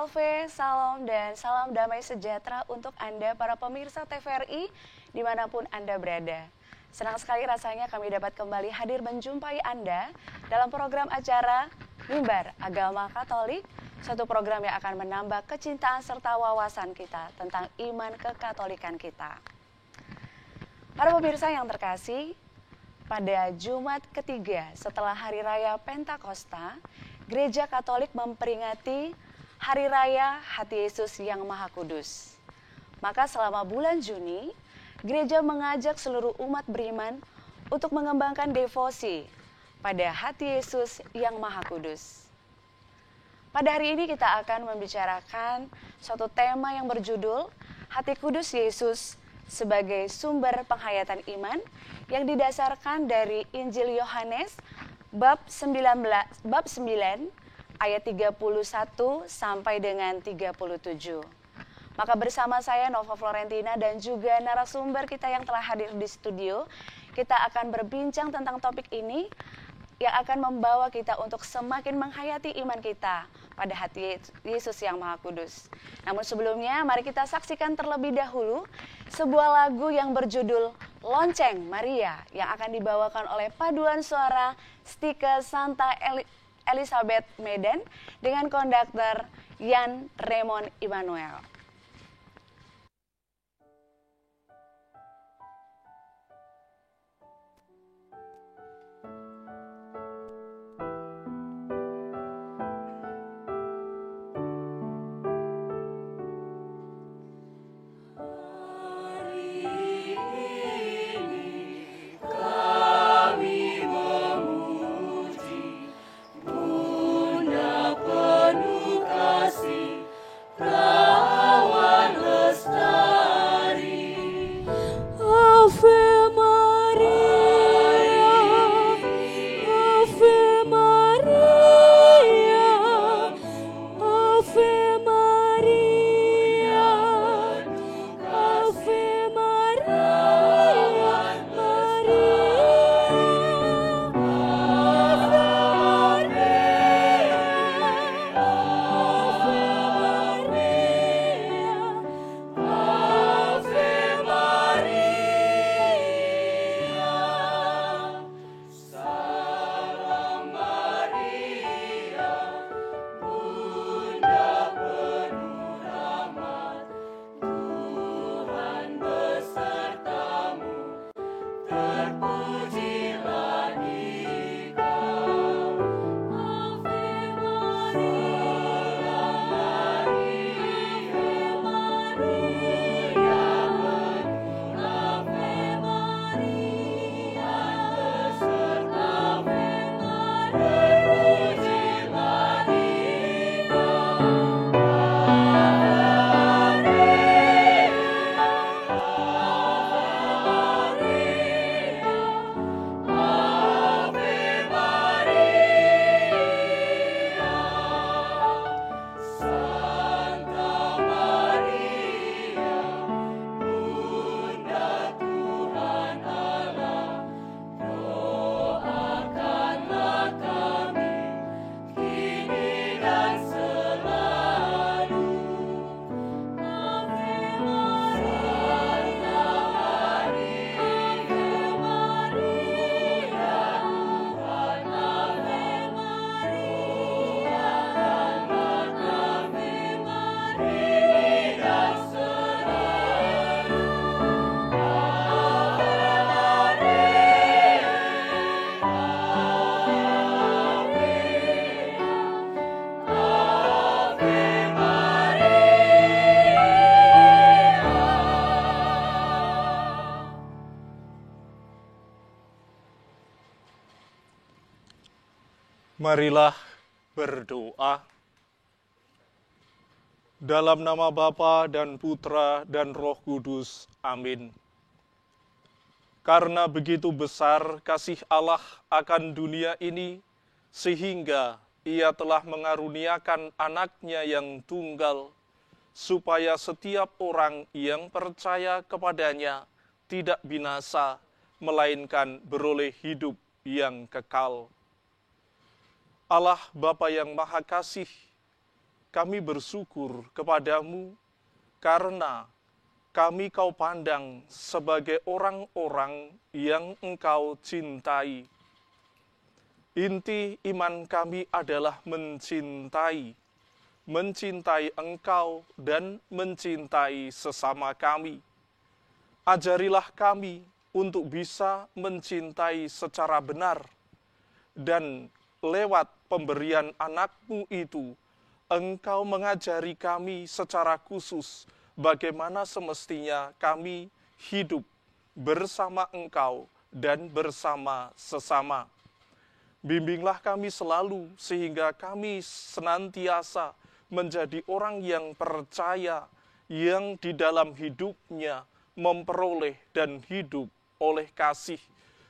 Ave, salam dan salam damai sejahtera untuk Anda para pemirsa TVRI dimanapun Anda berada. Senang sekali rasanya kami dapat kembali hadir menjumpai Anda dalam program acara Mimbar Agama Katolik, suatu program yang akan menambah kecintaan serta wawasan kita tentang iman kekatolikan kita. Para pemirsa yang terkasih, pada Jumat ketiga setelah Hari Raya Pentakosta, Gereja Katolik memperingati Hari Raya Hati Yesus yang Maha Kudus. Maka selama bulan Juni, gereja mengajak seluruh umat beriman untuk mengembangkan devosi pada Hati Yesus yang Maha Kudus. Pada hari ini kita akan membicarakan suatu tema yang berjudul Hati Kudus Yesus sebagai sumber penghayatan iman yang didasarkan dari Injil Yohanes bab 9 ayat 31 sampai dengan 37. Maka bersama saya Nova Florentina dan juga narasumber kita yang telah hadir di studio, kita akan berbincang tentang topik ini yang akan membawa kita untuk semakin menghayati iman kita pada Hati Yesus yang Maha Kudus. Namun sebelumnya, mari kita saksikan terlebih dahulu sebuah lagu yang berjudul Lonceng Maria yang akan dibawakan oleh paduan suara Stike Santa Elizabeth Medan dengan konduktor Jan Raymond Immanuel. Marilah berdoa. Dalam nama Bapa dan Putra dan Roh Kudus. Amin. Karena begitu besar kasih Allah akan dunia ini, sehingga Ia telah mengaruniakan anaknya yang tunggal, supaya setiap orang yang percaya kepadanya tidak binasa, melainkan beroleh hidup yang kekal. Allah Bapa yang Maha Kasih, kami bersyukur kepadamu karena kami kau pandang sebagai orang-orang yang engkau cintai. Inti iman kami adalah mencintai engkau dan mencintai sesama kami. Ajarilah kami untuk bisa mencintai secara benar, dan lewat pemberian anakmu itu, engkau mengajari kami secara khusus bagaimana semestinya kami hidup bersama engkau dan bersama sesama. Bimbinglah kami selalu sehingga kami senantiasa menjadi orang yang percaya, yang di dalam hidupnya memperoleh dan hidup oleh kasih,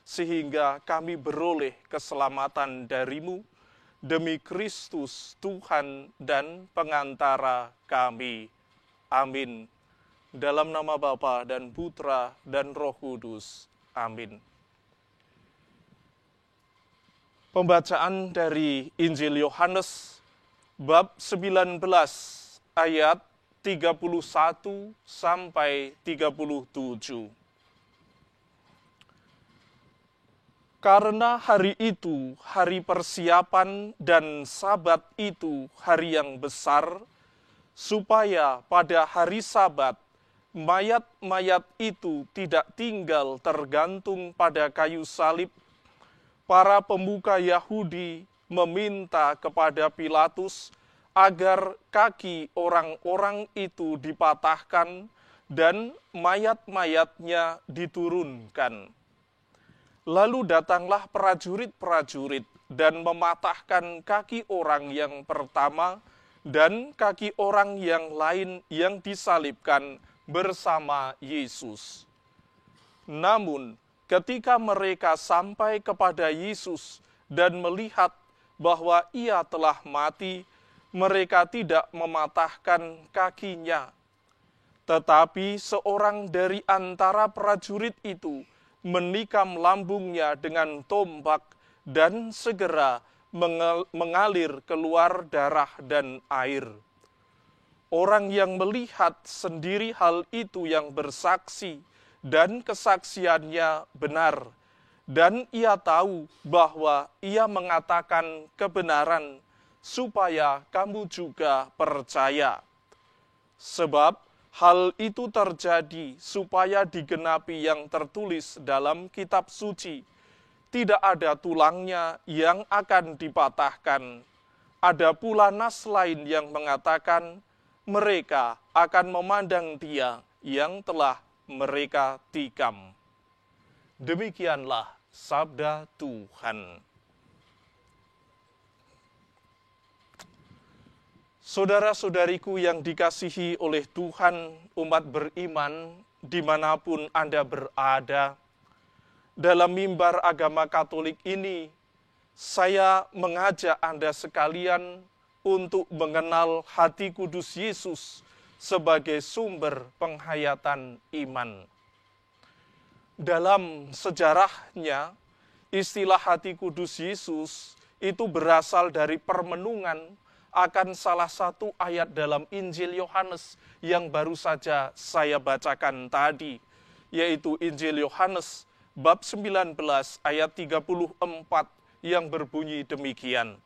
sehingga kami beroleh keselamatan darimu, demi Kristus Tuhan dan pengantara kami. Amin. Dalam nama Bapa dan Putra dan Roh Kudus. Amin. Pembacaan dari Injil Yohanes bab 19 ayat 31 sampai 37. Karena hari itu hari persiapan dan Sabat itu hari yang besar, supaya pada hari Sabat mayat-mayat itu tidak tinggal tergantung pada kayu salib, para pemuka Yahudi meminta kepada Pilatus agar kaki orang-orang itu dipatahkan dan mayat-mayatnya diturunkan. Lalu datanglah prajurit-prajurit dan mematahkan kaki orang yang pertama dan kaki orang yang lain yang disalibkan bersama Yesus. Namun, ketika mereka sampai kepada Yesus dan melihat bahwa ia telah mati, mereka tidak mematahkan kakinya. Tetapi seorang dari antara prajurit itu menikam lambungnya dengan tombak dan segera mengalir keluar darah dan air. Orang yang melihat sendiri hal itu yang bersaksi, dan kesaksiannya benar, dan ia tahu bahwa ia mengatakan kebenaran, supaya kamu juga percaya. Sebab hal itu terjadi supaya digenapi yang tertulis dalam kitab suci. Tidak ada tulangnya yang akan dipatahkan. Ada pula nas lain yang mengatakan mereka akan memandang Dia yang telah mereka tikam. Demikianlah sabda Tuhan. Saudara-saudariku yang dikasihi oleh Tuhan, umat beriman dimanapun Anda berada, dalam mimbar agama Katolik ini, saya mengajak Anda sekalian untuk mengenal hati kudus Yesus sebagai sumber penghayatan iman. Dalam sejarahnya, istilah hati kudus Yesus itu berasal dari permenungan akan salah satu ayat dalam Injil Yohanes yang baru saja saya bacakan tadi, yaitu Injil Yohanes bab 19 ayat 34 yang berbunyi demikian.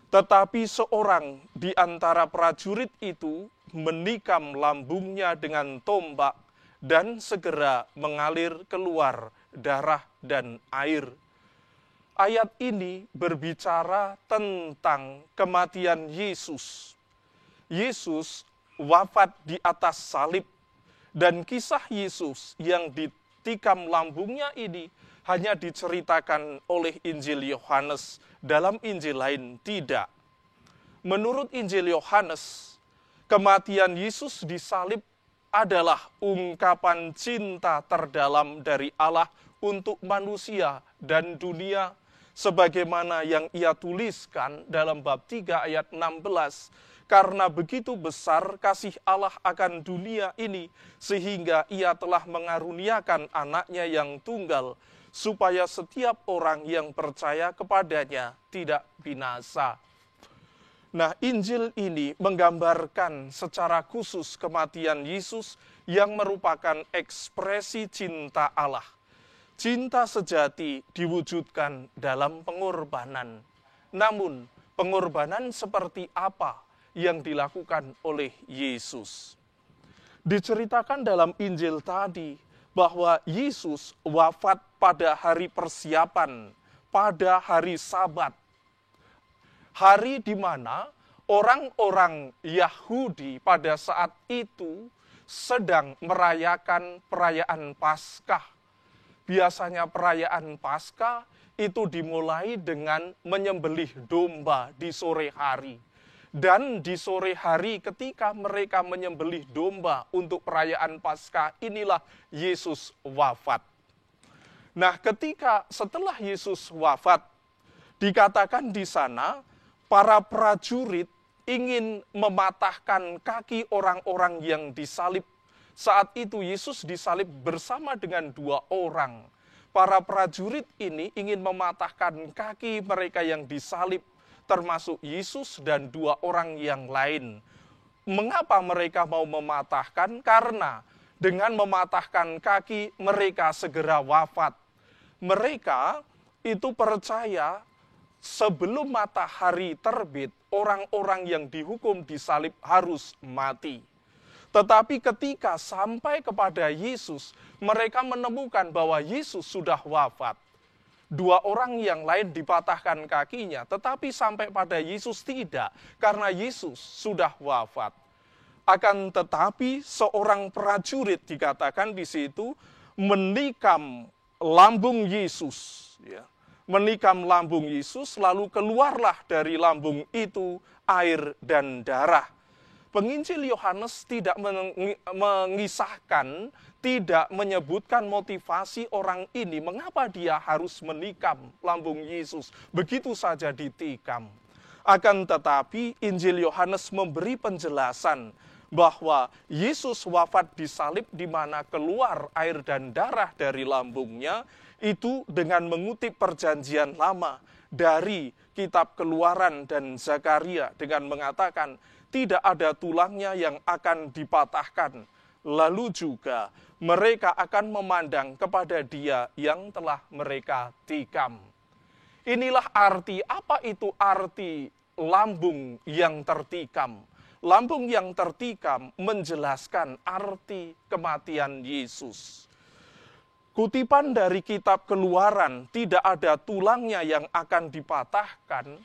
Tetapi seorang di antara prajurit itu menikam lambungnya dengan tombak dan segera mengalir keluar darah dan air. Ayat ini berbicara tentang kematian Yesus. Yesus wafat di atas salib, dan kisah Yesus yang ditikam lambungnya ini hanya diceritakan oleh Injil Yohanes. Dalam Injil lain tidak. Menurut Injil Yohanes, kematian Yesus di salib adalah ungkapan cinta terdalam dari Allah untuk manusia dan dunia, sebagaimana yang ia tuliskan dalam bab 3 ayat 16. Karena begitu besar kasih Allah akan dunia ini, sehingga ia telah mengaruniakan anaknya yang tunggal, supaya setiap orang yang percaya kepadanya tidak binasa. Nah, Injil ini menggambarkan secara khusus kematian Yesus yang merupakan ekspresi cinta Allah. Cinta sejati diwujudkan dalam pengorbanan. Namun, pengorbanan seperti apa yang dilakukan oleh Yesus? Diceritakan dalam Injil tadi bahwa Yesus wafat pada hari persiapan, pada hari Sabat. Hari di mana orang-orang Yahudi pada saat itu sedang merayakan perayaan Paskah. Biasanya perayaan Paskah itu dimulai dengan menyembelih domba di sore hari. Dan di sore hari ketika mereka menyembelih domba untuk perayaan Paskah, inilah Yesus wafat. Nah, ketika setelah Yesus wafat, dikatakan di sana, para prajurit ingin mematahkan kaki orang-orang yang disalib. Saat itu Yesus disalib bersama dengan 2 orang. Para prajurit ini ingin mematahkan kaki mereka yang disalib, termasuk Yesus dan 2 orang yang lain. Mengapa mereka mau mematahkan? Karena dengan mematahkan kaki mereka segera wafat. Mereka itu percaya sebelum matahari terbit, orang-orang yang dihukum disalib harus mati. Tetapi ketika sampai kepada Yesus, mereka menemukan bahwa Yesus sudah wafat. 2 orang yang lain dipatahkan kakinya, tetapi sampai pada Yesus tidak, karena Yesus sudah wafat. Akan tetapi seorang prajurit dikatakan di situ menikam lambung Yesus, ya. Menikam lambung Yesus, lalu keluarlah dari lambung itu air dan darah. Penginjil Yohanes tidak mengisahkan, tidak menyebutkan motivasi orang ini, mengapa dia harus menikam lambung Yesus, begitu saja ditikam. Akan tetapi Injil Yohanes memberi penjelasan bahwa Yesus wafat disalib di mana keluar air dan darah dari lambungnya, itu dengan mengutip perjanjian lama dari kitab Keluaran dan Zakaria dengan mengatakan tidak ada tulangnya yang akan dipatahkan. Lalu juga mereka akan memandang kepada Dia yang telah mereka tikam. Inilah arti, apa itu arti lambung yang tertikam? Lambung yang tertikam menjelaskan arti kematian Yesus. Kutipan dari kitab Keluaran, tidak ada tulangnya yang akan dipatahkan,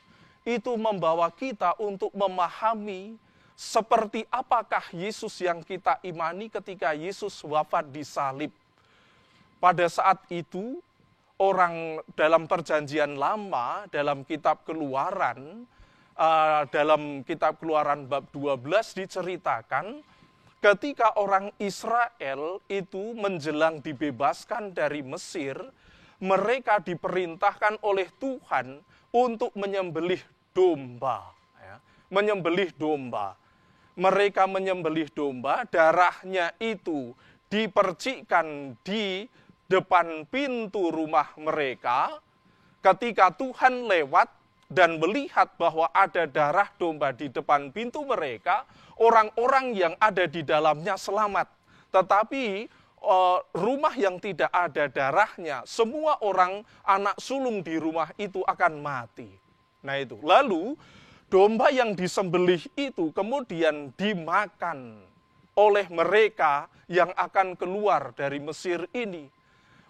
itu membawa kita untuk memahami seperti apakah Yesus yang kita imani ketika Yesus wafat di salib. Pada saat itu, orang dalam perjanjian lama, dalam kitab Keluaran, dalam kitab Keluaran bab 12 diceritakan, ketika orang Israel itu menjelang dibebaskan dari Mesir, mereka diperintahkan oleh Tuhan untuk menyembelih domba. Ya, menyembelih domba. Mereka menyembelih domba, darahnya itu dipercikkan di depan pintu rumah mereka. Ketika Tuhan lewat dan melihat bahwa ada darah domba di depan pintu mereka, orang-orang yang ada di dalamnya selamat. Tetapi rumah yang tidak ada darahnya, semua orang anak sulung di rumah itu akan mati. Nah itu. Lalu domba yang disembelih itu kemudian dimakan oleh mereka yang akan keluar dari Mesir ini.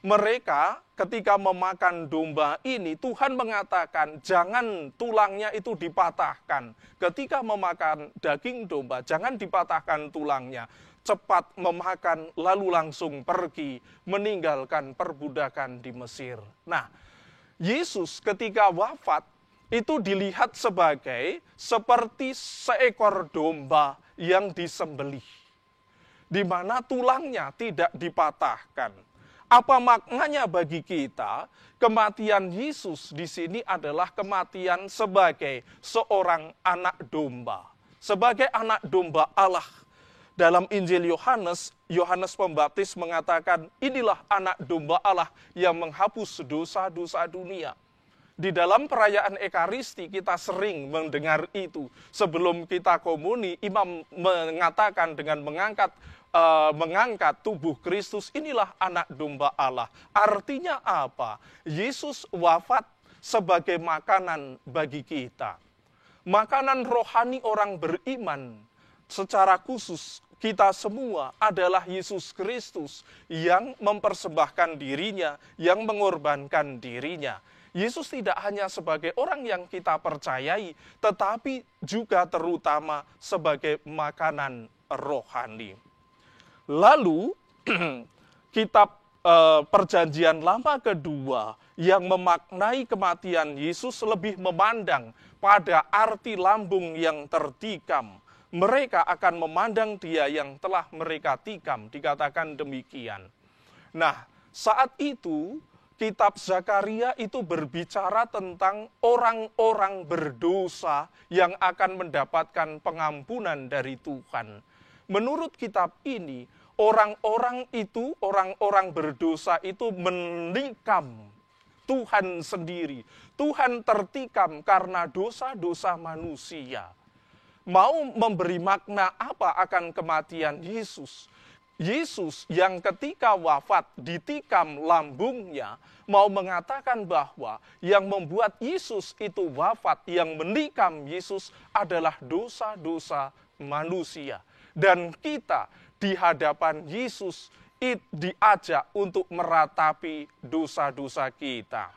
Mereka ketika memakan domba ini, Tuhan mengatakan jangan tulangnya itu dipatahkan. Ketika memakan daging domba, jangan dipatahkan tulangnya. Cepat memakan lalu langsung pergi, meninggalkan perbudakan di Mesir. Nah, Yesus ketika wafat itu dilihat sebagai seperti seekor domba yang disembelih, di mana tulangnya tidak dipatahkan. Apa maknanya bagi kita? Kematian Yesus di sini adalah kematian sebagai seorang anak domba. Sebagai anak domba Allah. Dalam Injil Yohanes, Yohanes Pembaptis mengatakan, inilah anak domba Allah yang menghapus dosa-dosa dunia. Di dalam perayaan Ekaristi kita sering mendengar itu. Sebelum kita komuni, imam mengatakan dengan mengangkat tubuh Kristus, inilah anak domba Allah. Artinya apa? Yesus wafat sebagai makanan bagi kita. Makanan rohani orang beriman secara khusus kita semua adalah Yesus Kristus yang mempersembahkan dirinya, yang mengorbankan dirinya. Yesus tidak hanya sebagai orang yang kita percayai, tetapi juga terutama sebagai makanan rohani. Lalu, kitab Perjanjian Lama kedua yang memaknai kematian Yesus lebih memandang pada arti lambung yang tertikam. Mereka akan memandang dia yang telah mereka tikam, dikatakan demikian. Nah, saat itu kitab Zakaria itu berbicara tentang orang-orang berdosa yang akan mendapatkan pengampunan dari Tuhan. Menurut kitab ini, orang-orang berdosa itu menikam Tuhan sendiri. Tuhan tertikam karena dosa-dosa manusia. Mau memberi makna apa akan kematian Yesus? Yesus yang ketika wafat ditikam lambungnya mau mengatakan bahwa yang membuat Yesus itu wafat, yang menikam Yesus adalah dosa-dosa manusia. Dan kita di hadapan Yesus diajak untuk meratapi dosa-dosa kita.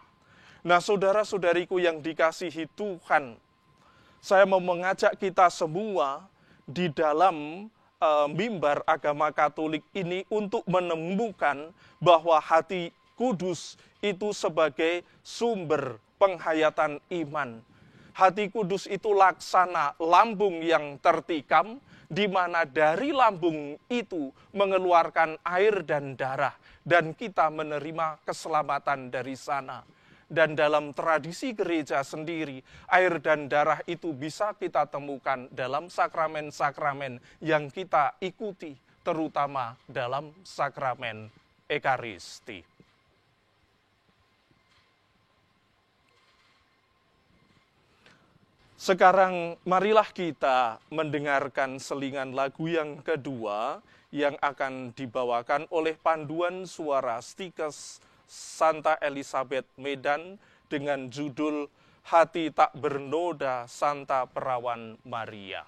Nah, saudara-saudariku yang dikasihi Tuhan, saya mau mengajak kita semua di dalam mimbar agama Katolik ini untuk menemukan bahwa hati kudus itu sebagai sumber penghayatan iman. Hati kudus itu laksana lambung yang tertikam, di mana dari lambung itu mengeluarkan air dan darah, dan kita menerima keselamatan dari sana. Dan dalam tradisi gereja sendiri, air dan darah itu bisa kita temukan dalam sakramen-sakramen yang kita ikuti, terutama dalam sakramen Ekaristi. Sekarang marilah kita mendengarkan selingan lagu yang kedua yang akan dibawakan oleh panduan suara Stikes Santa Elizabeth Medan dengan judul Hati Tak Bernoda Santa Perawan Maria.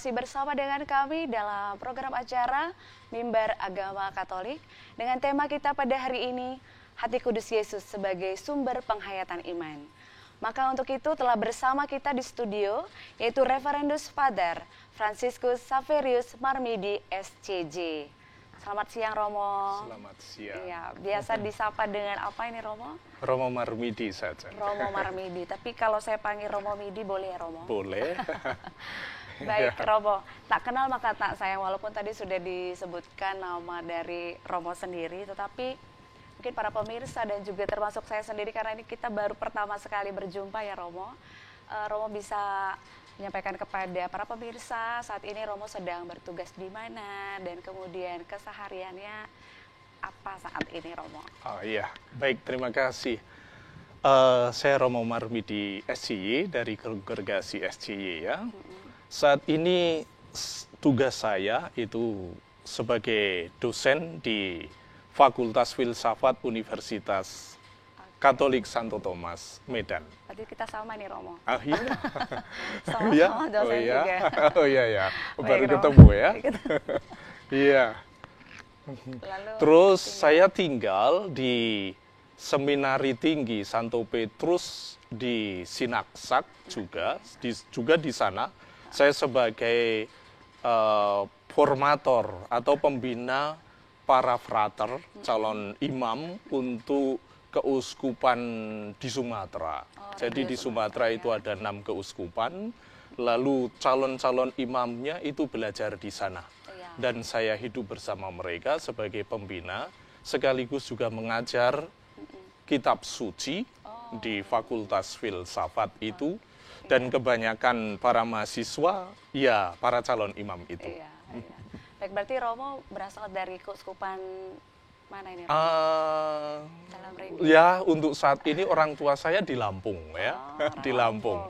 masih bersama dengan kami dalam program acara Mimbar Agama Katolik dengan tema kita pada hari ini, Hati Kudus Yesus sebagai sumber penghayatan iman. Maka untuk itu telah bersama kita di studio, yaitu Reverendus Father Franciscus Saverius Marmidi, SCJ. Selamat siang, Romo. Selamat siang. Iya, biasa disapa dengan apa ini, Romo? Romo Marmidi saja. Romo Marmidi, tapi kalau saya panggil Romo Midi boleh ya, Romo? Boleh. Baik, Romo. Tak kenal maka tak sayang, walaupun tadi sudah disebutkan nama dari Romo sendiri, tetapi mungkin para pemirsa dan juga termasuk saya sendiri, karena ini kita baru pertama sekali berjumpa ya, Romo. Romo bisa menyampaikan kepada para pemirsa saat ini Romo sedang bertugas di mana dan kemudian kesehariannya apa saat ini, Romo? Oh iya, baik, terima kasih. Saya Romo Marmidi, SCY, dari kongregasi SCY ya. Saat ini tugas saya itu sebagai dosen di Fakultas Filsafat Universitas Katolik Santo Thomas, Medan. Berarti kita sama nih, Romo. Ah iya? Sama-sama dosen juga. Oh iya ya, baru Baik, ketemu ya. Iya. Lalu, Terus saya tinggal di Seminari Tinggi Santo Petrus di Sinaksak juga di sana. Saya sebagai formator atau pembina para frater, calon imam untuk keuskupan di Sumatera. Jadi di Sumatera itu ada 6 keuskupan, lalu calon-calon imamnya itu belajar di sana. Dan saya hidup bersama mereka sebagai pembina, sekaligus juga mengajar kitab suci di Fakultas Filsafat itu, dan kebanyakan para mahasiswa, ya para calon imam itu. Iya. Baik, berarti Romo berasal dari keuskupan mana ini, Romo? Dalam Rindu. Ya, untuk saat ini orang tua saya di Lampung ya, di Lampung.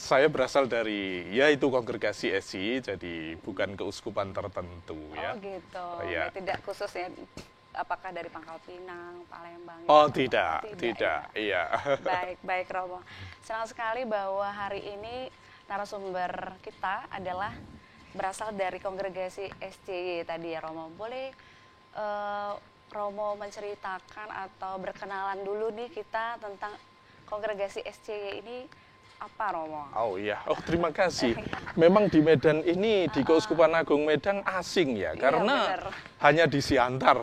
Saya berasal dari, ya itu kongregasi SCY, jadi bukan keuskupan tertentu ya. Oh gitu, Ya. tidak khusus ya, apakah dari Pangkal Pinang, Palembang? Oh gitu? tidak, iya. Baik Romo. Senang sekali bahwa hari ini narasumber kita adalah berasal dari kongregasi SCY tadi ya, Romo. Boleh Romo menceritakan atau berkenalan dulu nih kita tentang kongregasi SCY ini apa, Romo? Oh iya, terima kasih. Memang di Medan ini, di Keuskupan Agung Medan asing ya, karena bener. hanya di Siantar,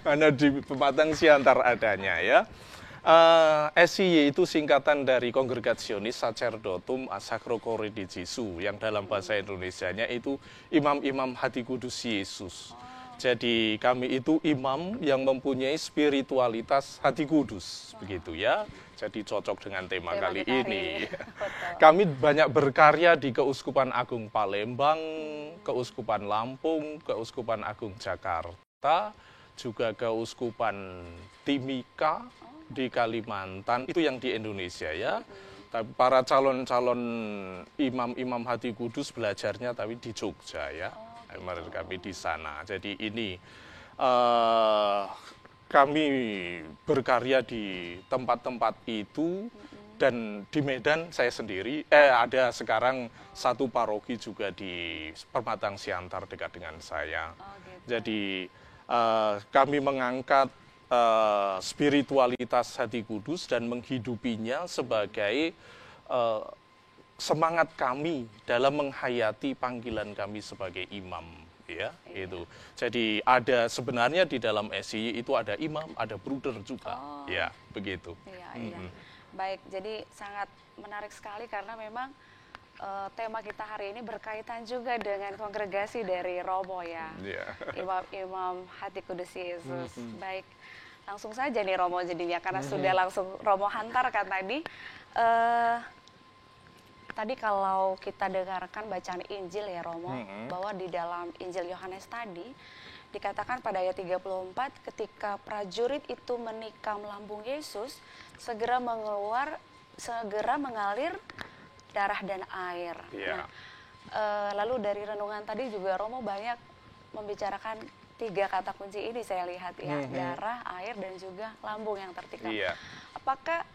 hanya di Pematang Siantar adanya ya. SCY itu singkatan dari Congregationis Sacerdotum a Sacro Cori di Jesu, yang dalam bahasa Indonesianya itu imam-imam hati kudus Yesus. Jadi kami itu imam yang mempunyai spiritualitas hati kudus, begitu ya. Jadi cocok dengan tema kali ini. Kami banyak berkarya di Keuskupan Agung Palembang, Keuskupan Lampung, Keuskupan Agung Jakarta, juga Keuskupan Timika di Kalimantan, itu yang di Indonesia ya. Tapi para calon-calon imam-imam hati kudus belajarnya tapi di Jogja ya. Kami di sana. Jadi ini kami berkarya di tempat-tempat itu, dan di Medan saya sendiri ada sekarang satu paroki juga di Pematang Siantar dekat dengan saya. Jadi kami mengangkat spiritualitas hati kudus dan menghidupinya sebagai semangat kami dalam menghayati panggilan kami sebagai imam ya, itu. Jadi ada sebenarnya di dalam SCY itu ada imam, ada bruder juga. Ya, begitu. Iya. Baik, jadi sangat menarik sekali karena memang tema kita hari ini berkaitan juga dengan kongregasi dari Romo ya. Imam hati kudus Yesus. Baik. Langsung saja nih Romo jadinya, karena sudah langsung Romo hantarkan tadi. Tadi kalau kita dengarkan bacaan Injil ya Romo, bahwa di dalam Injil Yohanes tadi dikatakan pada ayat 34, ketika prajurit itu menikam lambung Yesus, segera mengalir darah dan air. Yeah. Nah, lalu dari renungan tadi juga Romo banyak membicarakan 3 kata kunci ini, saya lihat ya, darah, air, dan juga lambung yang tertikam. Yeah. Apakah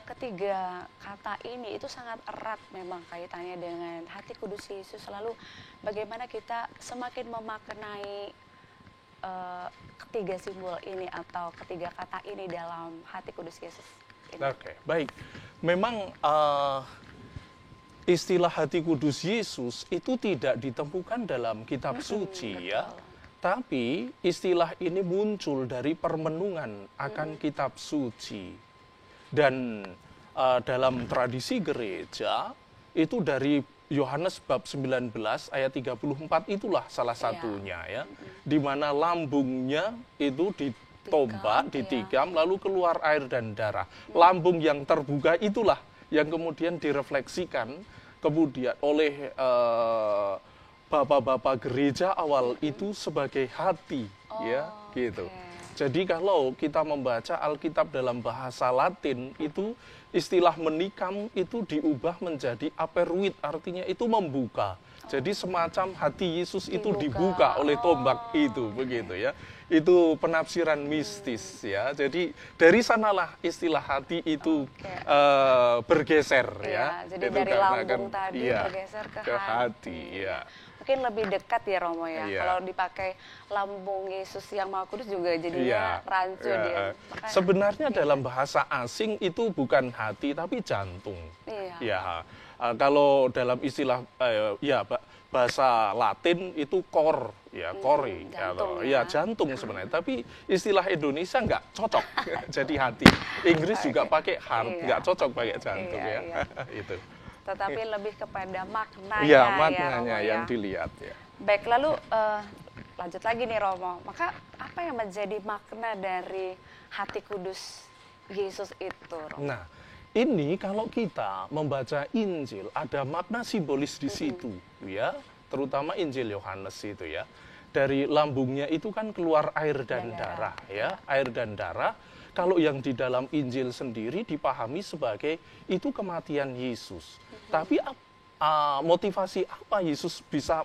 ketiga kata ini itu sangat erat memang kaitannya dengan hati kudus Yesus. Lalu bagaimana kita semakin memaknai ketiga simbol ini atau ketiga kata ini dalam hati kudus Yesus ini. Oke, baik. Memang istilah hati kudus Yesus itu tidak ditemukan dalam kitab suci ya. Tapi istilah ini muncul dari permenungan akan kitab suci. Dan dalam tradisi gereja itu dari Yohanes bab 19 ayat 34 itulah salah satunya ya. Di mana lambungnya itu ditombak, ditikam, lalu keluar air dan darah. Lambung yang terbuka itulah yang kemudian direfleksikan kemudian oleh bapak-bapak gereja awal itu sebagai hati ya gitu. Jadi kalau kita membaca Alkitab dalam bahasa Latin itu istilah menikam itu diubah menjadi aperuit, artinya itu membuka. Jadi semacam hati Yesus itu dibuka oleh tombak itu begitu ya. Itu penafsiran mistis ya. Jadi dari sanalah istilah hati itu bergeser ya. Jadi itu dari lambung tadi bergeser ke hati ya. Mungkin lebih dekat ya Romo ya. Kalau dipakai lambung Yesus yang Maha Kudus juga jadinya rancu dia. Makanya, sebenarnya dalam bahasa asing itu bukan hati tapi jantung. Ya. Kalau dalam istilah bahasa Latin itu core ya, core jantung, jantung sebenarnya. Tapi istilah Indonesia nggak cocok jadi hati. Inggris juga pakai heart, nggak cocok pakai jantung ya. Itu. Tetapi lebih kepada maknanya maknanya yang dilihat ya. Baik, lalu lanjut lagi nih Romo. Maka apa yang menjadi makna dari hati kudus Yesus itu, Romo? Nah, ini kalau kita membaca Injil ada makna simbolis di situ ya, terutama Injil Yohanes itu ya. Dari lambungnya itu kan keluar air dan darah ya, air dan darah. Kalau yang di dalam Injil sendiri dipahami sebagai itu kematian Yesus. Tapi motivasi apa Yesus bisa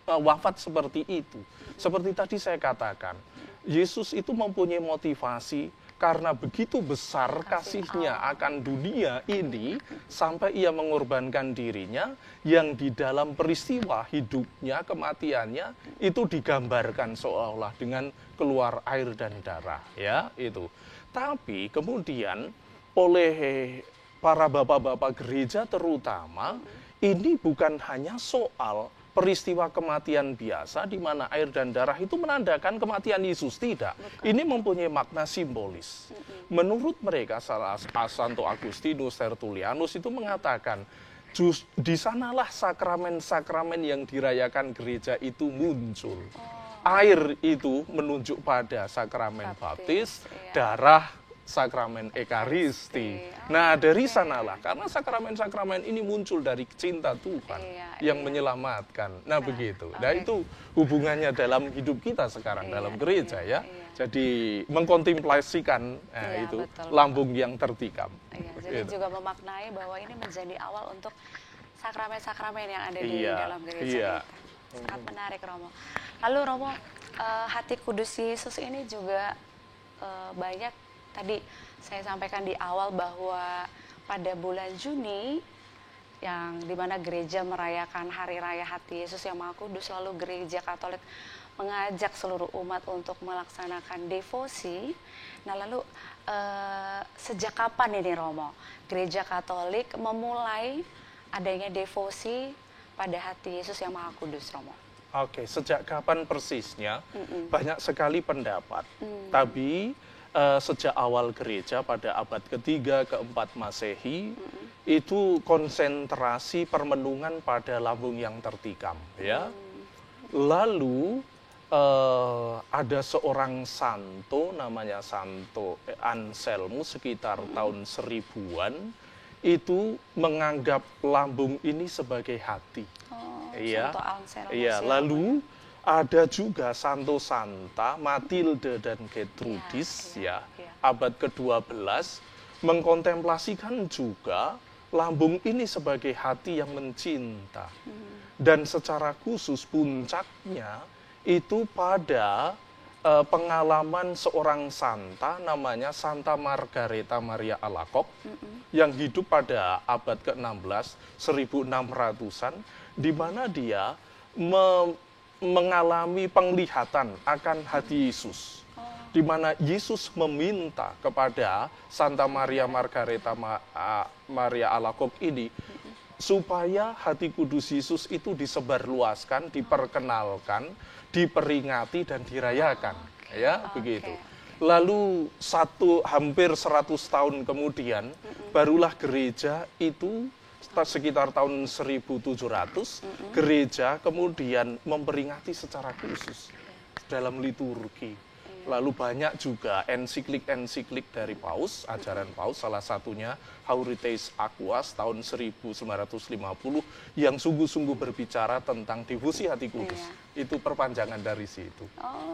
wafat seperti itu? Seperti tadi saya katakan, Yesus itu mempunyai motivasi karena begitu besar kasihnya akan dunia ini sampai ia mengorbankan dirinya yang di dalam peristiwa hidupnya, kematiannya itu digambarkan seolah-olah dengan keluar air dan darah ya itu. Tapi kemudian oleh para bapak-bapak gereja terutama ini bukan hanya soal peristiwa kematian biasa di mana air dan darah itu menandakan kematian Yesus, tidak. Ini mempunyai makna simbolis. Menurut mereka Santo Agustinus, Tertullianus itu mengatakan di sanalah sakramen-sakramen yang dirayakan gereja itu muncul. Air itu menunjuk pada sakramen baptis, darah sakramen ekaristi. Nah, dari sanalah karena sakramen-sakramen ini muncul dari cinta Tuhan yang menyelamatkan. Nah, begitu. Nah, itu hubungannya dalam hidup kita sekarang dalam gereja ya. Jadi mengkontemplasikan itu betul, lambung yang tertikam. Jadi juga memaknai bahwa ini menjadi awal untuk sakramen-sakramen yang ada di dalam gereja. Sangat menarik Romo. Lalu Romo, hati kudus Yesus ini juga banyak tadi saya sampaikan di awal bahwa pada bulan Juni yang dimana gereja merayakan Hari Raya Hati Yesus yang Maha Kudus, lalu gereja Katolik mengajak seluruh umat untuk melaksanakan devosi. Nah lalu sejak kapan ini Romo gereja Katolik memulai adanya devosi pada hati Yesus yang Maha Kudus, Romo? Oke, sejak kapan persisnya? Banyak sekali pendapat. Tapi sejak awal gereja pada abad ketiga, keempat Masehi, itu konsentrasi permenungan pada lambung yang tertikam. Ya. Lalu ada seorang santo, namanya Santo Anselmus, sekitar tahun 1000-an, itu menganggap lambung ini sebagai hati. Santo Anselmus. Iya, lalu ada juga Santo Santa Matilde dan Gertrudis abad ke-12 mengkontemplasikan juga lambung ini sebagai hati yang mencinta. Dan secara khusus puncaknya itu pada pengalaman seorang santa namanya Santa Margareta Maria Alacoque yang hidup pada abad ke-16, 1600-an, di mana dia mengalami penglihatan akan hati Yesus. Di mana Yesus meminta kepada Santa Maria Margareta Maria Alacoque ini supaya hati kudus Yesus itu disebarluaskan, diperkenalkan, diperingati dan dirayakan, begitu. Lalu hampir 100 tahun kemudian barulah gereja itu sekitar tahun 1700 gereja kemudian memperingati secara khusus dalam liturgi. Lalu banyak juga ensiklik-ensiklik dari Paus, ajaran Paus, salah satunya Hauriteis Aquas tahun 1950 yang sungguh-sungguh berbicara tentang devosi hati kudus. Itu perpanjangan dari situ.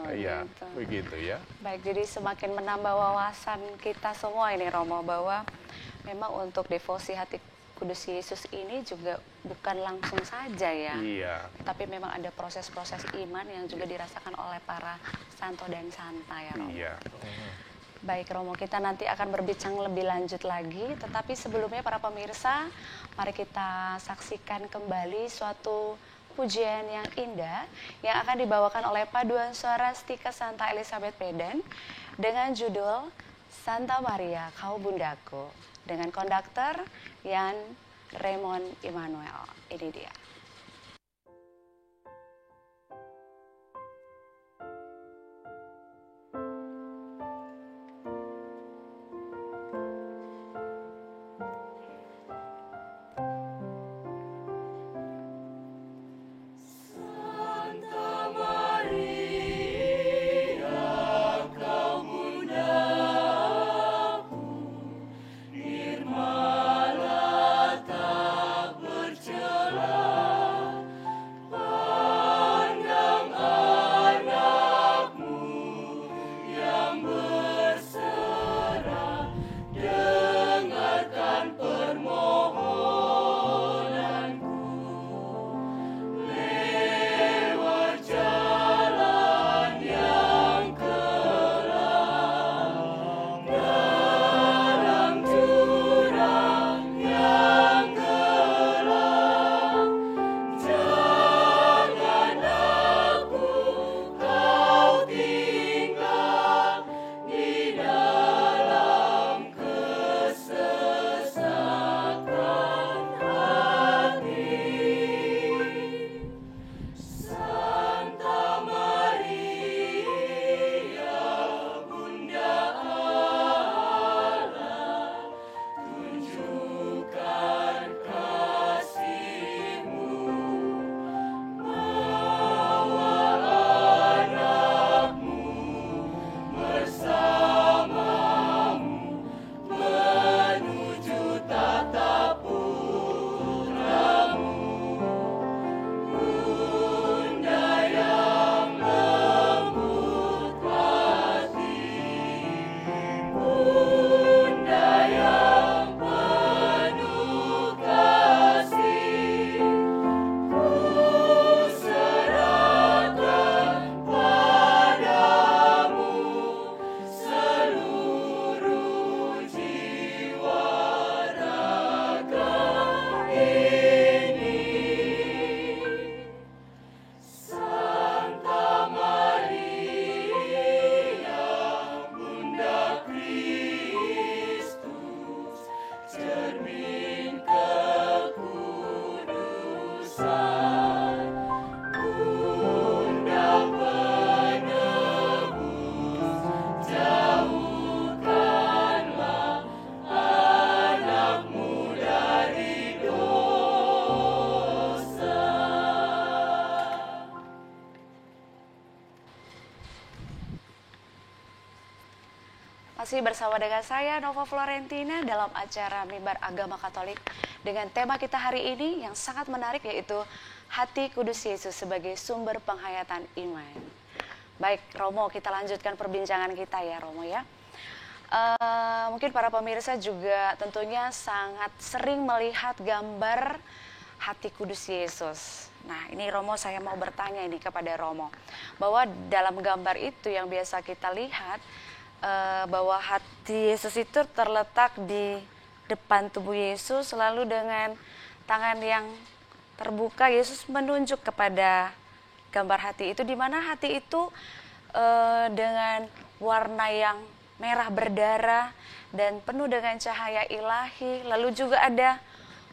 Gitu. Begitu ya. Baik, jadi semakin menambah wawasan kita semua ini Romo, bahwa memang untuk devosi hati kudus Yesus ini juga bukan langsung saja ya. Tapi memang ada proses-proses iman yang juga dirasakan oleh para santo dan santa ya Romo. Baik Romo, kita nanti akan berbincang lebih lanjut lagi, tetapi sebelumnya para pemirsa, mari kita saksikan kembali suatu pujian yang indah yang akan dibawakan oleh paduan suara Stika Santa Elizabeth Medan dengan judul Santa Maria Kau Bundaku, dengan konduktor Yan Raymond Immanuel. Ini dia. Masih bersama dengan saya Nova Florentina dalam acara Mimbar Agama Katolik dengan tema kita hari ini yang sangat menarik, yaitu Hati Kudus Yesus sebagai sumber penghayatan iman. Baik Romo, kita lanjutkan perbincangan kita ya Romo ya. Mungkin para pemirsa juga tentunya sangat sering melihat gambar Hati Kudus Yesus Nah, ini Romo, saya mau bertanya ini kepada Romo, bahwa dalam gambar itu yang biasa kita lihat, bahwa hati Yesus itu terletak di depan tubuh Yesus, lalu dengan tangan yang terbuka Yesus menunjuk kepada gambar hati itu, di mana hati itu dengan warna yang merah berdarah dan penuh dengan cahaya ilahi, lalu juga ada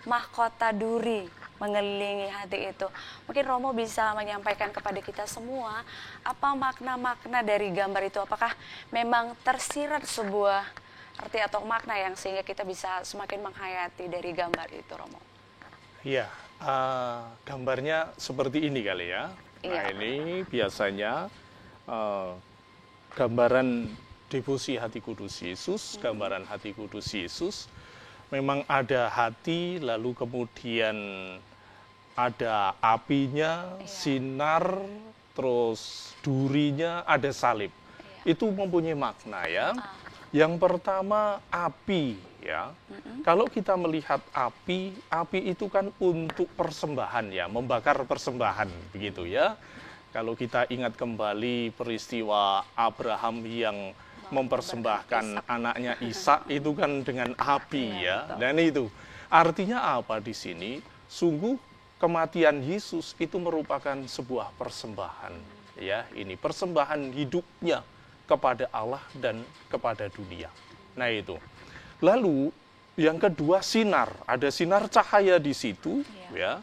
mahkota duri mengelilingi hati itu. Mungkin Romo bisa menyampaikan kepada kita semua apa makna-makna dari gambar itu. Apakah memang tersirat sebuah arti atau makna yang sehingga kita bisa semakin menghayati dari gambar itu, Romo? Iya, gambarnya seperti ini kali ya. Nah, Iya. ini biasanya gambaran devosi hati kudus Yesus, gambaran hati kudus Yesus. Memang ada hati, lalu kemudian ada apinya, sinar, terus durinya, ada salib. Itu mempunyai makna ya. Yang pertama api ya. Kalau kita melihat api, api itu kan untuk persembahan ya, membakar persembahan begitu ya. Kalau kita ingat kembali peristiwa Abraham yang mempersembahkan anaknya Ishak itu kan dengan api ya. Dan itu artinya apa di sini? Sungguh kematian Yesus itu merupakan sebuah persembahan ya. Ini persembahan hidupnya kepada Allah dan kepada dunia. Nah itu. Lalu yang kedua sinar, ada sinar cahaya di situ ya.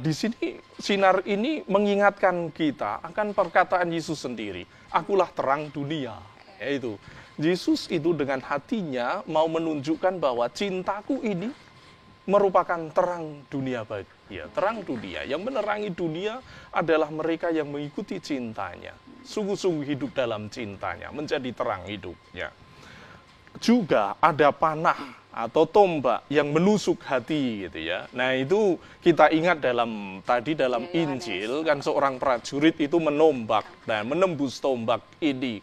Di sini sinar ini mengingatkan kita akan perkataan Yesus sendiri. Akulah terang dunia. Yaitu Yesus itu dengan hatinya mau menunjukkan bahwa cintaku ini merupakan terang dunia bagi ya, terang dunia. Yang menerangi dunia adalah mereka yang mengikuti cintanya. Sungguh-sungguh hidup dalam cintanya, menjadi terang hidupnya. Juga ada panah atau tombak yang menusuk hati gitu ya. Nah, itu kita ingat dalam Injil kan seorang prajurit itu menombak dan menembus tombak ini.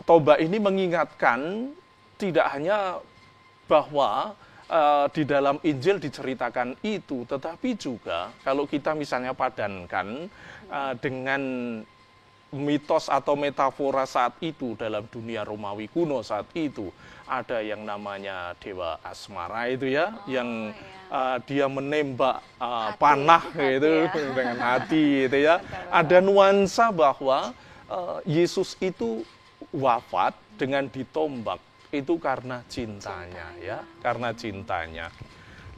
Tombak ini mengingatkan tidak hanya bahwa di dalam Injil diceritakan itu, tetapi juga kalau kita misalnya padankan dengan mitos atau metafora saat itu dalam dunia Romawi kuno saat itu, ada yang namanya Dewa Asmara itu ya, yang dia menembak panah gitu dengan hati gitu ya. Ada nuansa bahwa Yesus itu wafat dengan ditombak itu karena cintanya ya, karena cintanya.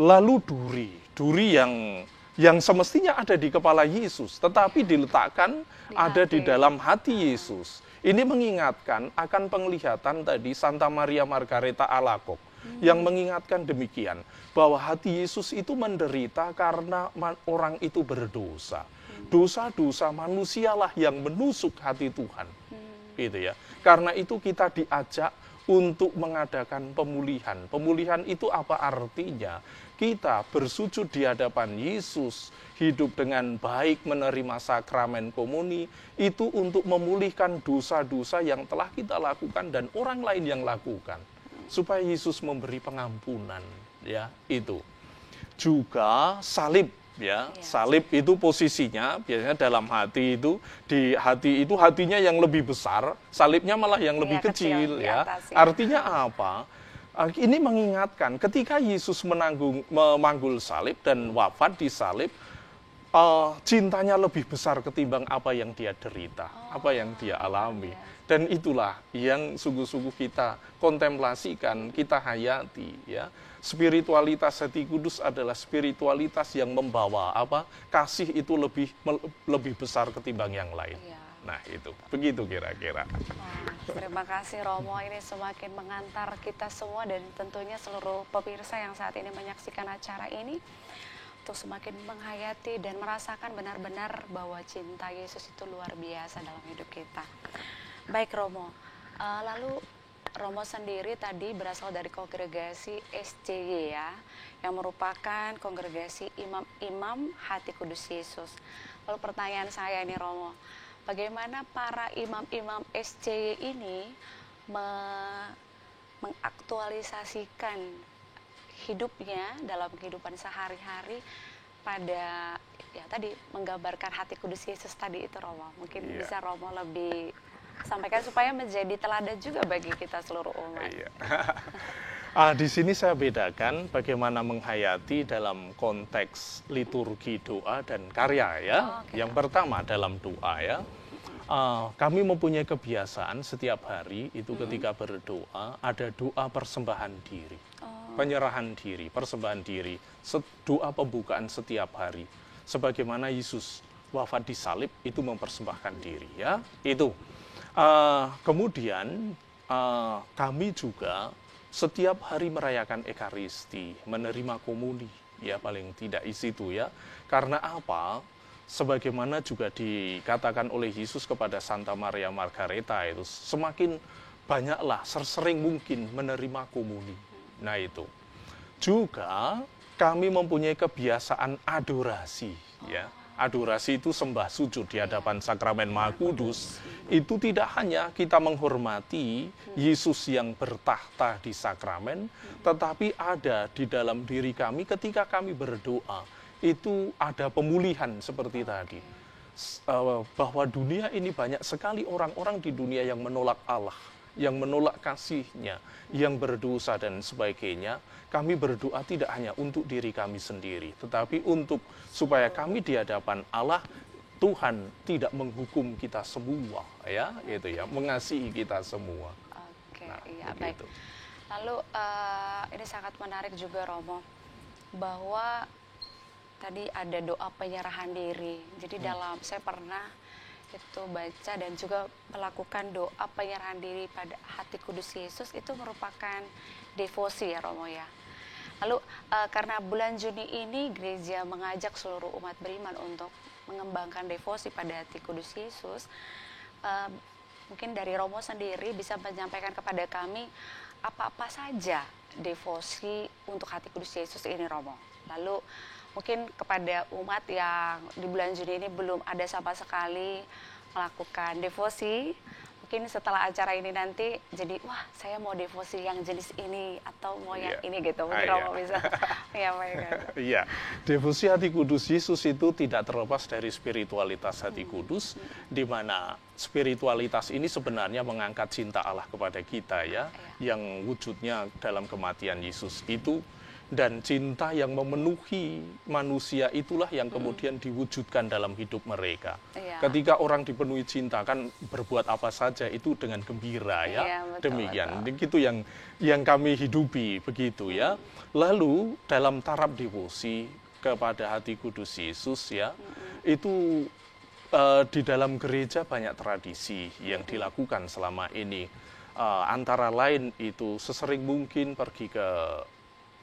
Lalu duri yang semestinya ada di kepala Yesus, tetapi diletakkan ada di dalam hati Yesus. Ini mengingatkan akan penglihatan tadi Santa Maria Margareta Alacoque yang mengingatkan demikian, bahwa hati Yesus itu menderita karena orang itu berdosa. Dosa-dosa manusialah yang menusuk hati Tuhan. Gitu ya. Karena itu kita diajak untuk mengadakan pemulihan. Pemulihan itu apa artinya? Kita bersujud di hadapan Yesus, hidup dengan baik, menerima sakramen komuni, itu untuk memulihkan dosa-dosa yang telah kita lakukan dan orang lain yang lakukan. Supaya Yesus memberi pengampunan, ya, itu. Juga salib. Ya, salib itu posisinya biasanya dalam hati itu, di hati itu hatinya yang lebih besar, salibnya malah yang lebih kecil ya. Artinya apa? Ini mengingatkan ketika Yesus memanggul salib dan wafat di salib, cintanya lebih besar ketimbang apa yang dia derita, apa yang dia alami. Dan itulah yang sungguh-sungguh kita kontemplasikan, kita hayati ya. Spiritualitas hati kudus adalah spiritualitas yang membawa kasih itu lebih besar ketimbang yang lain. Nah, itu begitu kira-kira. Terima kasih Romo, ini semakin mengantar kita semua dan tentunya seluruh pemirsa yang saat ini menyaksikan acara ini untuk semakin menghayati dan merasakan benar-benar bahwa cinta Yesus itu luar biasa dalam hidup kita. Baik Romo, lalu Romo sendiri tadi berasal dari kongregasi SCY ya, yang merupakan kongregasi imam-imam hati kudus Yesus. Lalu pertanyaan saya ini Romo, bagaimana para imam-imam SCY ini mengaktualisasikan hidupnya dalam kehidupan sehari-hari pada ya tadi menggambarkan hati kudus Yesus tadi itu Romo. Mungkin Iya. bisa Romo lebih sampaikan supaya menjadi teladan juga bagi kita seluruh umat. Iya. Di sini saya bedakan bagaimana menghayati dalam konteks liturgi doa dan karya ya. Oh, oke. Yang pertama dalam doa ya. Kami mempunyai kebiasaan setiap hari itu ketika berdoa ada doa persembahan diri, penyerahan diri, persembahan diri, doa pembukaan setiap hari. Sebagaimana Yesus wafat di salib itu mempersembahkan diri ya. Itu. Kemudian kami juga setiap hari merayakan Ekaristi, menerima komuni, ya paling tidak isi itu ya. Karena apa? Sebagaimana juga dikatakan oleh Yesus kepada Santa Maria Margareta itu, semakin banyaklah sering mungkin menerima komuni. Nah itu. Juga kami mempunyai kebiasaan adorasi, ya. Adorasi itu sembah sujud di hadapan sakramen Maha Kudus. Itu tidak hanya kita menghormati Yesus yang bertahta di sakramen, tetapi ada di dalam diri kami ketika kami berdoa. Itu ada pemulihan seperti tadi. Bahwa dunia ini banyak sekali orang-orang di dunia yang menolak Allah, yang menolak kasih-Nya, yang berdosa dan sebagainya. Kami berdoa tidak hanya untuk diri kami sendiri, tetapi untuk supaya kami di hadapan Allah, Tuhan tidak menghukum kita semua, ya, itu ya, mengasihi kita semua. Oke, Nah, iya begitu. baik. Lalu ini sangat menarik juga Romo, bahwa tadi ada doa penyerahan diri. Jadi dalam saya pernah itu baca dan juga melakukan doa penyerahan diri pada hati kudus Yesus itu merupakan devosi ya Romo ya. Lalu karena bulan Juni ini gereja mengajak seluruh umat beriman untuk mengembangkan devosi pada hati kudus Yesus, mungkin dari Romo sendiri bisa menyampaikan kepada kami apa-apa saja devosi untuk hati kudus Yesus ini Romo. Lalu mungkin kepada umat yang di bulan Juni ini belum ada sama sekali melakukan devosi, mungkin setelah acara ini nanti jadi wah saya mau devosi yang jenis ini atau mau yang ini gitu. Mungkin Romo bisa menyampaikan. Iya, devosi hati kudus Yesus itu tidak terlepas dari spiritualitas hati kudus, di mana spiritualitas ini sebenarnya mengangkat cinta Allah kepada kita ya, yang wujudnya dalam kematian Yesus itu. Dan cinta yang memenuhi manusia itulah yang kemudian diwujudkan dalam hidup mereka. Ketika orang dipenuhi cinta kan berbuat apa saja itu dengan gembira ya. Betul, demikian. betul. Itu yang kami hidupi begitu ya. Lalu dalam taraf devosi kepada hati kudus Yesus ya, itu di dalam gereja banyak tradisi yang dilakukan selama ini. Antara lain itu sesering mungkin pergi ke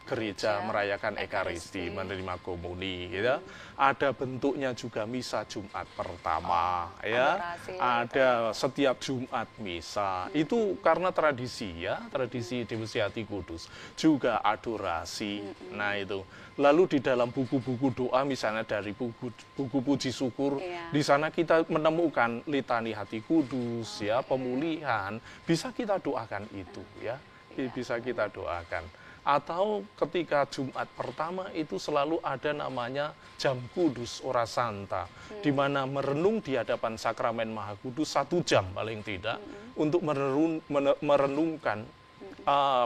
gereja merayakan Ekaristi, menerima komuni, ya. Ada bentuknya juga misa Jumat pertama, ya. Ada setiap Jumat misa. Itu karena tradisi, ya, tradisi devosi hati kudus. Juga adorasi. Nah itu. Lalu di dalam buku-buku doa, misalnya dari buku puji syukur, di sana kita menemukan litani hati kudus, ya, pemulihan. Bisa kita doakan itu, ya. Bisa kita doakan. Atau ketika Jumat pertama itu selalu ada namanya jam kudus ora santa, di mana merenung di hadapan sakramen Maha Kudus 1 jam paling tidak untuk merenungkan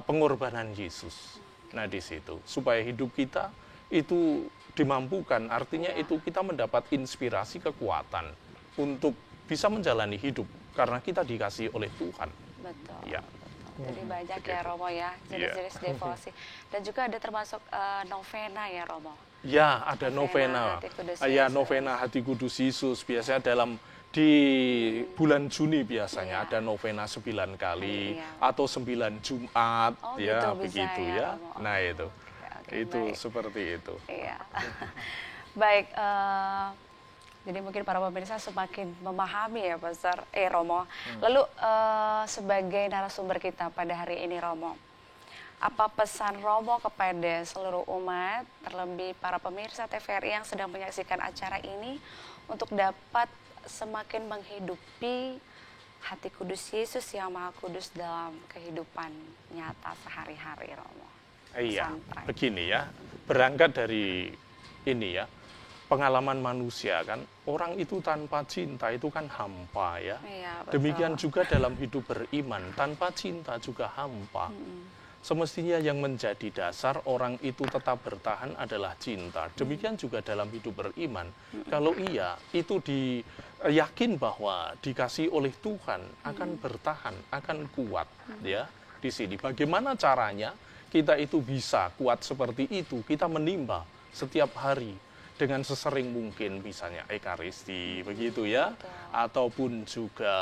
pengorbanan Yesus. Nah di situ supaya hidup kita itu dimampukan, artinya itu kita mendapat inspirasi kekuatan untuk bisa menjalani hidup karena kita dikasihi oleh Tuhan. Betul. Ya. Jadi banyak ya Romo ya, jenis-jenis devosi. Dan juga ada termasuk novena ya Romo. Ya, ada novena. Ya, novena hati kudus Yesus. Biasanya di bulan Juni biasanya ada novena 9 kali atau 9 Jumat, ya gitu begitu ya. Romo. Nah itu, itu baik. seperti itu. Iya. Baik. Jadi mungkin para pemirsa semakin memahami ya Pastor Romo. Lalu sebagai narasumber kita pada hari ini Romo, apa pesan Romo kepada seluruh umat, terlebih para pemirsa TVRI yang sedang menyaksikan acara ini untuk dapat semakin menghidupi hati kudus Yesus yang Maha Kudus dalam kehidupan nyata sehari-hari Romo? Iya, begini ya, berangkat dari ini ya, pengalaman manusia kan, orang itu tanpa cinta itu kan hampa ya. Iya, betul. Demikian juga dalam hidup beriman, tanpa cinta juga hampa. Semestinya yang menjadi dasar orang itu tetap bertahan adalah cinta. Demikian juga dalam hidup beriman. Kalau iya, itu yakin bahwa dikasih oleh Tuhan akan bertahan, akan kuat ya di sini. Bagaimana caranya kita itu bisa kuat seperti itu? Kita menimba setiap hari dengan sesering mungkin, misalnya ekaristi begitu ya, ataupun juga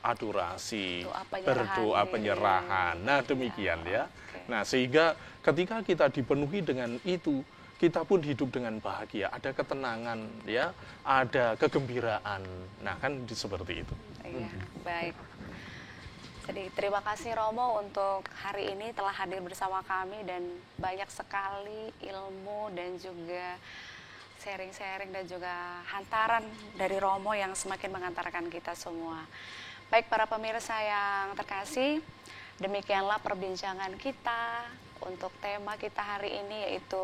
adorasi, berdoa penyerahan. Nah, demikian ya. Nah, sehingga ketika kita dipenuhi dengan itu, kita pun hidup dengan bahagia, ada ketenangan ya, ada kegembiraan. Nah, kan seperti itu. Iya, baik. Jadi terima kasih Romo untuk hari ini telah hadir bersama kami dan banyak sekali ilmu dan juga sharing-sharing dan juga hantaran dari Romo yang semakin mengantarkan kita semua. Baik para pemirsa yang terkasih, demikianlah perbincangan kita untuk tema kita hari ini, yaitu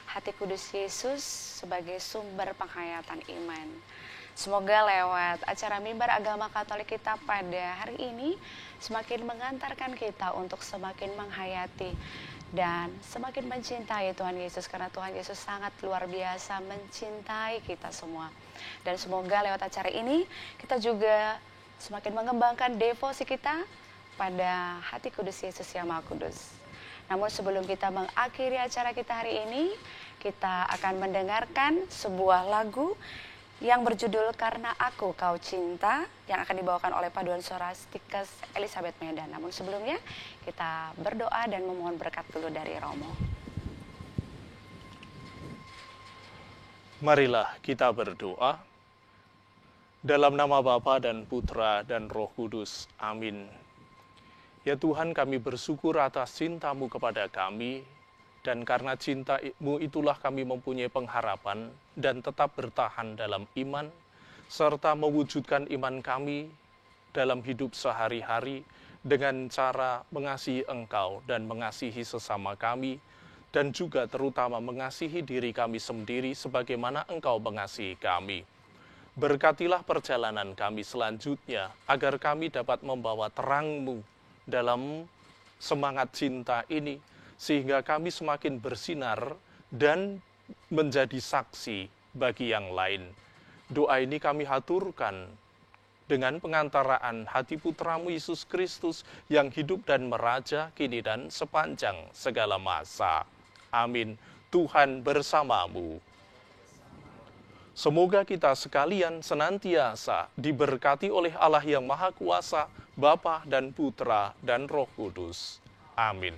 Hati Kudus Yesus sebagai sumber penghayatan iman. Semoga lewat acara Mimbar Agama Katolik kita pada hari ini semakin mengantarkan kita untuk semakin menghayati dan semakin mencintai Tuhan Yesus, karena Tuhan Yesus sangat luar biasa mencintai kita semua. Dan semoga lewat acara ini kita juga semakin mengembangkan devosi kita pada Hati Kudus Yesus yang Maha Kudus. Namun sebelum kita mengakhiri acara kita hari ini, kita akan mendengarkan sebuah lagu yang berjudul Karena Aku Kau Cinta, yang akan dibawakan oleh paduan suara Stikes Elizabeth Medan. Namun sebelumnya kita berdoa dan memohon berkat dulu dari Romo. Marilah kita berdoa. Dalam nama Bapa dan Putra dan Roh Kudus. Amin. Ya Tuhan, kami bersyukur atas cinta-Mu kepada kami, dan karena cinta-Mu itulah kami mempunyai pengharapan dan tetap bertahan dalam iman, serta mewujudkan iman kami dalam hidup sehari-hari dengan cara mengasihi Engkau dan mengasihi sesama kami, dan juga terutama mengasihi diri kami sendiri sebagaimana Engkau mengasihi kami. Berkatilah perjalanan kami selanjutnya, agar kami dapat membawa terang-Mu dalam semangat cinta ini, sehingga kami semakin bersinar dan menjadi saksi bagi yang lain. Doa ini kami haturkan dengan pengantaraan hati Putra-Mu Yesus Kristus yang hidup dan meraja kini dan sepanjang segala masa. Amin. Tuhan bersamamu. Semoga kita sekalian senantiasa diberkati oleh Allah yang Maha Kuasa, Bapa dan Putra dan Roh Kudus. Amin.